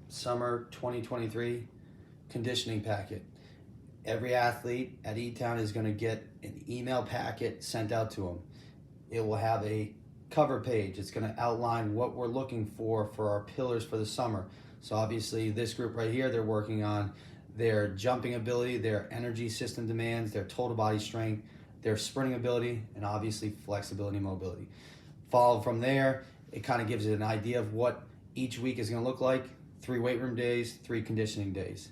summer 2023 conditioning packet. Every athlete at ETown is going to get an email packet sent out to them. It will have a cover page. It's going to outline what we're looking for our pillars for the summer. So obviously this group right here, they're working on their jumping ability, their energy system demands, their total body strength, their sprinting ability, and obviously flexibility and mobility. Followed from there, it kind of gives it an idea of what each week is going to look like. 3 weight room days, 3 conditioning days.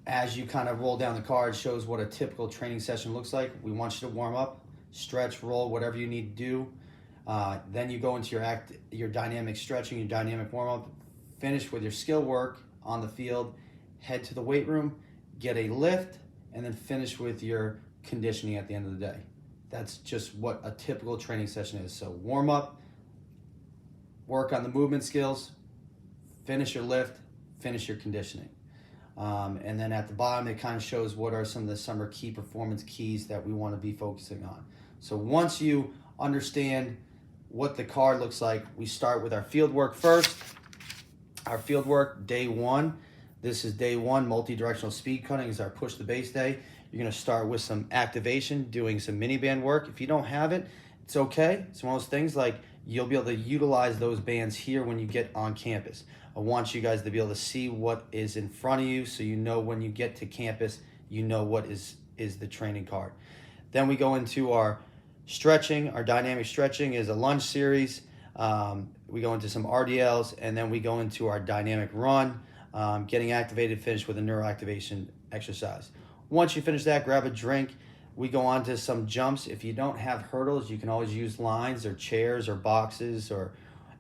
As you kind of roll down the card, shows what a typical training session looks like. We want you to warm up, stretch, roll, whatever you need to do. Then you go into your dynamic stretching, your dynamic warm up, finish with your skill work on the field, head to the weight room, get a lift, and then finish with your conditioning at the end of the day. That's just what a typical training session is. So warm up, work on the movement skills, finish your lift, finish your conditioning. And then at the bottom, it kind of shows what are some of the summer key performance keys that we want to be focusing on. So once you understand what the card looks like, we start with our field work first. Our field work, day 1. This is day 1, multi-directional speed cutting is our push the base day. You're going to start with some activation, doing some mini band work. If you don't have it, it's okay. It's one of those things like you'll be able to utilize those bands here when you get on campus. I want you guys to be able to see what is in front of you so you know when you get to campus, you know what is the training card. Then we go into our stretching. Our dynamic stretching is a lunge series. We go into some RDLs, and then we go into our dynamic run, getting activated, finished with a neuroactivation exercise. Once you finish that, grab a drink. We go on to some jumps. If you don't have hurdles, you can always use lines or chairs or boxes or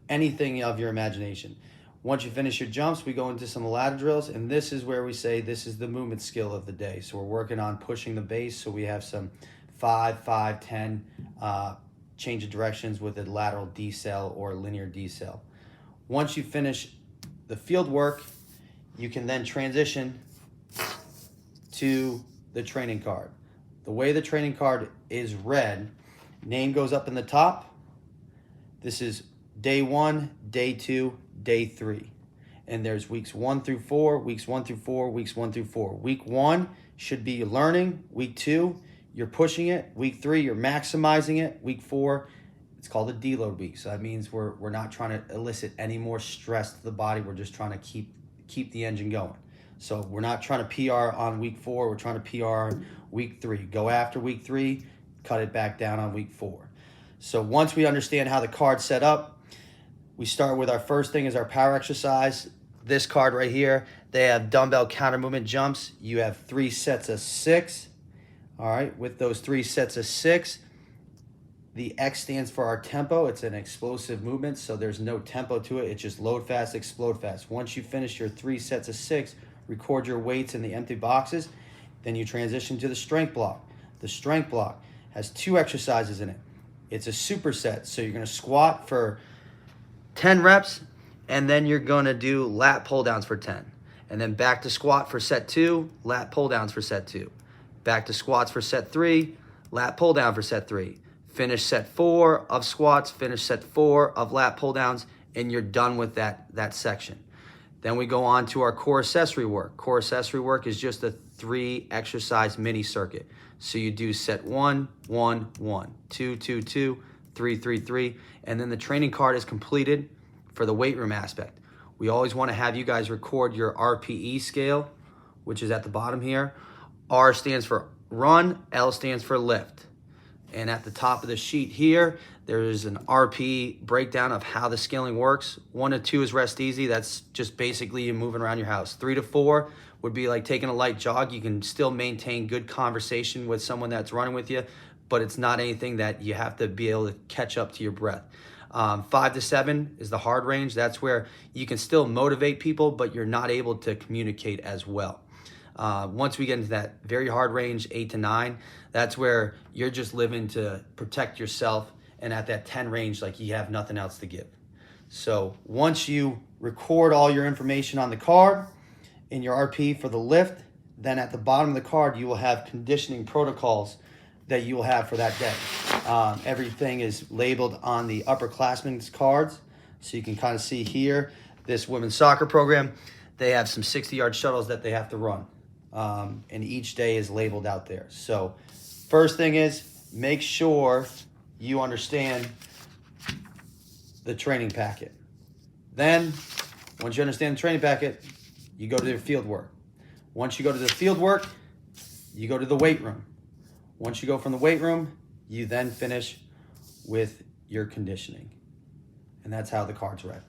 anything of your imagination. Once you finish your jumps, we go into some ladder drills, and this is where we say this is the movement skill of the day. So we're working on pushing the base, so we have some 5, 5, 10 change of directions with a lateral decel or linear decel. Once you finish the field work, you can then transition to the training card. The way the training card is read, name goes up in the top. This is day 1, day 2, day 3. And there's weeks 1 through 4, weeks 1 through 4, weeks 1 through 4. Week 1 should be learning. Week 2, you're pushing it. Week 3, you're maximizing it. Week 4, it's called a deload week. So that means we're not trying to elicit any more stress to the body. We're just trying to keep the engine going. So we're not trying to PR on week 4. We're trying to PR on week 3. Go after week 3, cut it back down on week 4. So once we understand how the card's set up, we start with our first thing is our power exercise. This card right here, they have dumbbell counter movement jumps. You have 3 sets of 6. All right, with those 3 sets of 6, the X stands for our tempo. It's an explosive movement, so there's no tempo to it. It's just load fast, explode fast. Once you finish your 3 sets of 6, record your weights in the empty boxes. Then you transition to the strength block. The strength block has 2 exercises in it. It's a superset, so you're going to squat for 10 reps, and then you're going to do lat pull downs for 10. And then back to squat for set 2, lat pull downs for set 2. Back to squats for set 3, lat pull down for set 3. Finish set 4 of squats, finish set 4 of lat pull downs, and you're done with that section. Then we go on to our core accessory work. Core accessory work is just a 3 exercise mini circuit. So you do set 1, 1, 1, 2, 2, 2, 3, 3, 3, and then the training card is completed for the weight room aspect. We always want to have you guys record your RPE scale, which is at the bottom here. R stands for run, L stands for lift. And at the top of the sheet here, there is an RPE breakdown of how the scaling works. 1 to 2 is rest easy. That's just basically you moving around your house. 3 to 4 would be like taking a light jog. You can still maintain good conversation with someone that's running with you, but it's not anything that you have to be able to catch up to your breath. 5 to 7 is the hard range. That's where you can still motivate people, but you're not able to communicate as well. Once we get into that very hard range, 8 to 9, that's where you're just living to protect yourself. And at that 10 range, like you have nothing else to give. So once you record all your information on the card in your RP for the lift, then at the bottom of the card, you will have conditioning protocols that you will have for that day. Everything is labeled on the upperclassmen's cards. So you can kind of see here, this women's soccer program, they have some 60-yard shuttles that they have to run. And each day is labeled out there. So first thing is, make sure you understand the training packet. Then, once you understand the training packet, you go to the field work. Once you go to the field work, you go to the weight room. Once you go from the weight room, you then finish with your conditioning. And that's how the card's read.